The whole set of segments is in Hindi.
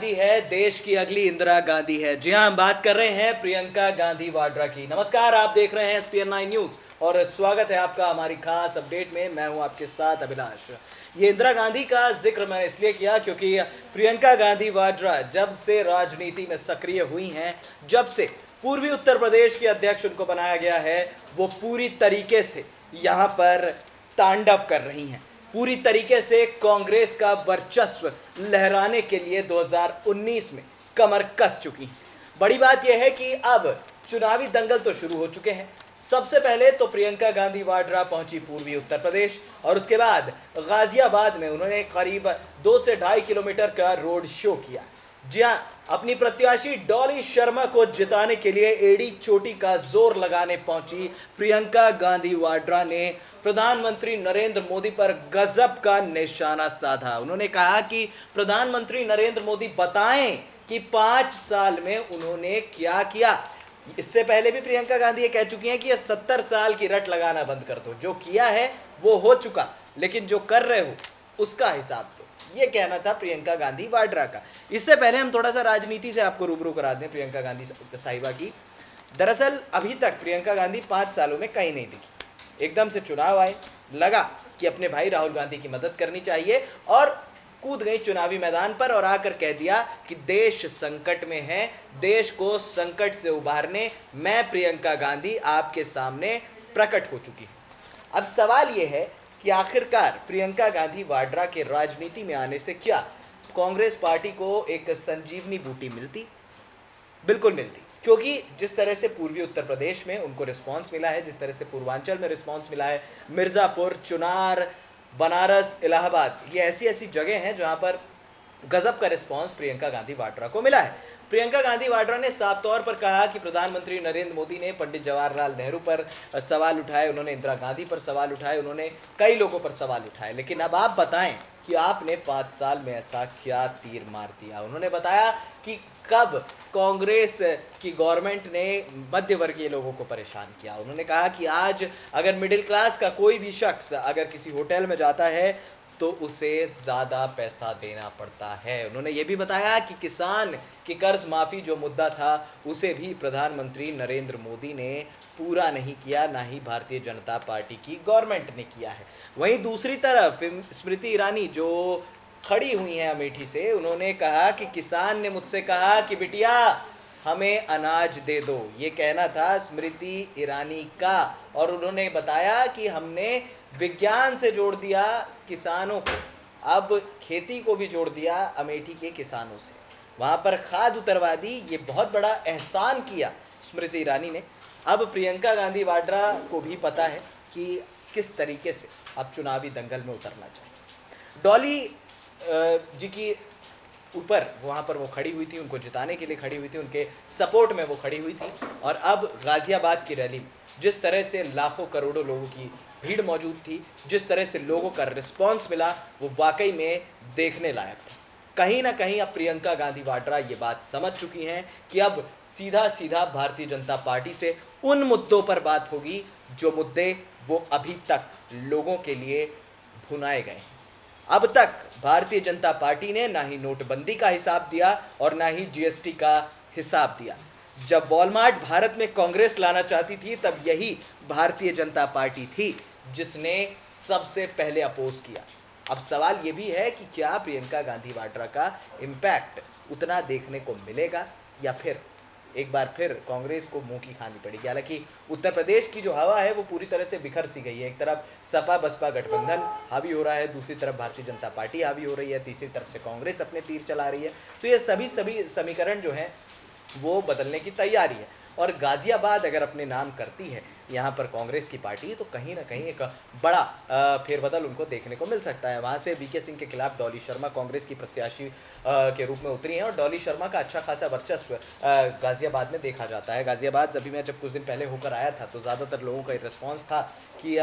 गांधी है, देश की अगली इंदिरा गांधी है। जी हां, हम बात कर रहे हैं प्रियंका गांधी वाड्रा की। नमस्कार, आप देख रहे हैं SPN9 न्यूज और स्वागत है आपका हमारी खास अपडेट में। मैं हूं आपके साथ अभिलाष। ये इंदिरा गांधी का जिक्र मैंने इसलिए किया क्योंकि प्रियंका गांधी वाड्रा जब से राजनीति में सक्रिय हुई हैं, जब से पूर्वी उत्तर प्रदेश की अध्यक्ष उनको बनाया गया है, वो पूरी तरीके से यहाँ पर तांडव कर रही हैं। पूरी तरीके से कांग्रेस का वर्चस्व लहराने के लिए 2019 में कमर कस चुकी हैं। बड़ी बात यह है कि अब चुनावी दंगल तो शुरू हो चुके हैं। सबसे पहले तो प्रियंका गांधी वाड्रा पहुंची पूर्वी उत्तर प्रदेश और उसके बाद गाजियाबाद में उन्होंने करीब 2 से 2.5 किलोमीटर का रोड शो किया। जी हां, अपनी प्रत्याशी डॉली शर्मा को जिताने के लिए एड़ी चोटी का जोर लगाने पहुंची प्रियंका गांधी वाड्रा ने प्रधानमंत्री नरेंद्र मोदी पर गजब का निशाना साधा। उन्होंने कहा कि प्रधानमंत्री नरेंद्र मोदी बताएं कि 5 साल में उन्होंने क्या किया। इससे पहले भी प्रियंका गांधी ये कह चुकी हैं कि ये 70 साल की रट लगाना बंद कर दो। जो किया है वो हो चुका, लेकिन जो कर रहे हो उसका हिसाब दो। ये कहना था प्रियंका गांधी वाड्रा का। इससे पहले हम थोड़ा सा राजनीति से आपको रूबरू करा दें प्रियंका गांधी साहिबा की। दरअसल अभी तक प्रियंका गांधी 5 सालों में कहीं नहीं दिखी। एकदम से चुनाव आए, लगा कि अपने भाई राहुल गांधी की मदद करनी चाहिए और कूद गई चुनावी मैदान पर और आकर कह दिया कि देश संकट में है, देश को संकट से उबारने मैं प्रियंका गांधी आपके सामने प्रकट हो चुकी हूं। अब सवाल यह है कि आखिरकार प्रियंका गांधी वाड्रा के राजनीति में आने से क्या कांग्रेस पार्टी को एक संजीवनी बूटी मिलती? बिल्कुल मिलती, क्योंकि जिस तरह से पूर्वी उत्तर प्रदेश में उनको रिस्पांस मिला है, जिस तरह से पूर्वांचल में रिस्पांस मिला है, मिर्ज़ापुर, चुनार, बनारस, इलाहाबाद, ये ऐसी ऐसी जगह हैं जहां पर गजब का रिस्पांस प्रियंका गांधी वाड्रा को मिला है। प्रियंका गांधी वाड्रा ने साफ तौर पर कहा कि प्रधानमंत्री नरेंद्र मोदी ने पंडित जवाहरलाल नेहरू पर सवाल उठाए, उन्होंने इंदिरा गांधी पर सवाल उठाए, उन्होंने कई लोगों पर सवाल उठाए, लेकिन अब आप बताएं कि आपने 5 साल में ऐसा क्या तीर मार दिया। उन्होंने बताया कि कब कांग्रेस की गवर्नमेंट ने मध्यवर्गीय लोगों को परेशान किया। उन्होंने कहा कि आज अगर मिडिल क्लास का कोई भी शख्स अगर किसी होटल में जाता है तो उसे ज़्यादा पैसा देना पड़ता है। उन्होंने ये भी बताया कि किसान की कर्ज माफ़ी जो मुद्दा था उसे भी प्रधानमंत्री नरेंद्र मोदी ने पूरा नहीं किया, ना ही भारतीय जनता पार्टी की गवर्नमेंट ने किया है। वहीं दूसरी तरफ स्मृति ईरानी जो खड़ी हुई हैं अमेठी से, उन्होंने कहा कि किसान ने मुझसे कहा कि बिटिया हमें अनाज दे दो। ये कहना था स्मृति ईरानी का और उन्होंने बताया कि हमने विज्ञान से जोड़ दिया किसानों को, अब खेती को भी जोड़ दिया अमेठी के किसानों से, वहाँ पर खाद उतरवा दी। ये बहुत बड़ा एहसान किया स्मृति ईरानी ने। अब प्रियंका गांधी वाड्रा को भी पता है कि किस तरीके से अब चुनावी दंगल में उतरना चाहिए। डॉली जी की ऊपर वहाँ पर वो खड़ी हुई थी, उनको जिताने के लिए खड़ी हुई थी, उनके सपोर्ट में वो खड़ी हुई थी। और अब गाज़ियाबाद की रैली में जिस तरह से लाखों करोड़ों लोगों की भीड़ मौजूद थी, जिस तरह से लोगों का रिस्पांस मिला, वो वाकई में देखने लायक था। कहीं ना कहीं अब प्रियंका गांधी वाड्रा ये बात समझ चुकी हैं कि अब सीधा सीधा भारतीय जनता पार्टी से उन मुद्दों पर बात होगी जो मुद्दे वो अभी तक लोगों के लिए भुनाए गए हैं। अब तक भारतीय जनता पार्टी ने ना ही नोटबंदी का हिसाब दिया और ना ही GST का हिसाब दिया। जब वॉलमार्ट भारत में कांग्रेस लाना चाहती थी तब यही भारतीय जनता पार्टी थी जिसने सबसे पहले अपोज किया। अब सवाल ये भी है कि क्या प्रियंका गांधी वाड्रा का इम्पैक्ट उतना देखने को मिलेगा या फिर एक बार फिर कांग्रेस को मुंह की खानी पड़ेगी। हालांकि उत्तर प्रदेश की जो हवा है वो पूरी तरह से बिखर सी गई है। एक तरफ सपा बसपा गठबंधन हावी हो रहा है, दूसरी तरफ भारतीय जनता पार्टी हावी हो रही है, तीसरी तरफ से कांग्रेस अपने तीर चला रही है। तो ये सभी समीकरण जो हैं वो बदलने की तैयारी है। और गाज़ियाबाद अगर अपने नाम करती है यहाँ पर कांग्रेस की पार्टी, तो कहीं ना कहीं एक बड़ा फेरबदल उनको देखने को मिल सकता है। वहाँ से VK सिंह के खिलाफ डॉली शर्मा कांग्रेस की प्रत्याशी के रूप में उतरी हैं और डॉली शर्मा का अच्छा खासा वर्चस्व गाज़ियाबाद में देखा जाता है। गाज़ियाबाद जब कुछ दिन पहले होकर आया था तो ज़्यादातर लोगों का रिस्पॉन्स था कि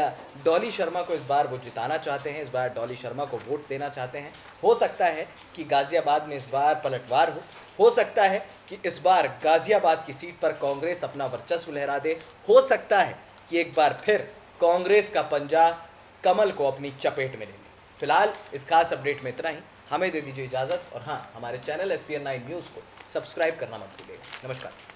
डॉली शर्मा को इस बार वो जिताना चाहते हैं, इस बार डॉली शर्मा को वोट देना चाहते हैं। हो सकता है कि गाज़ियाबाद में इस बार पलटवार हो सकता है कि इस बार गाज़ियाबाद की सीट पर कांग्रेस अपना वर्चस्व लहरा दे, हो सकता है कि एक बार फिर कांग्रेस का पंजा कमल को अपनी चपेट में ले ले। फिलहाल इस खास अपडेट में इतना ही। हमें दे दीजिए इजाज़त और हाँ, हमारे चैनल SPN9 न्यूज़ को सब्सक्राइब करना मत भूलिएगा। नमस्कार।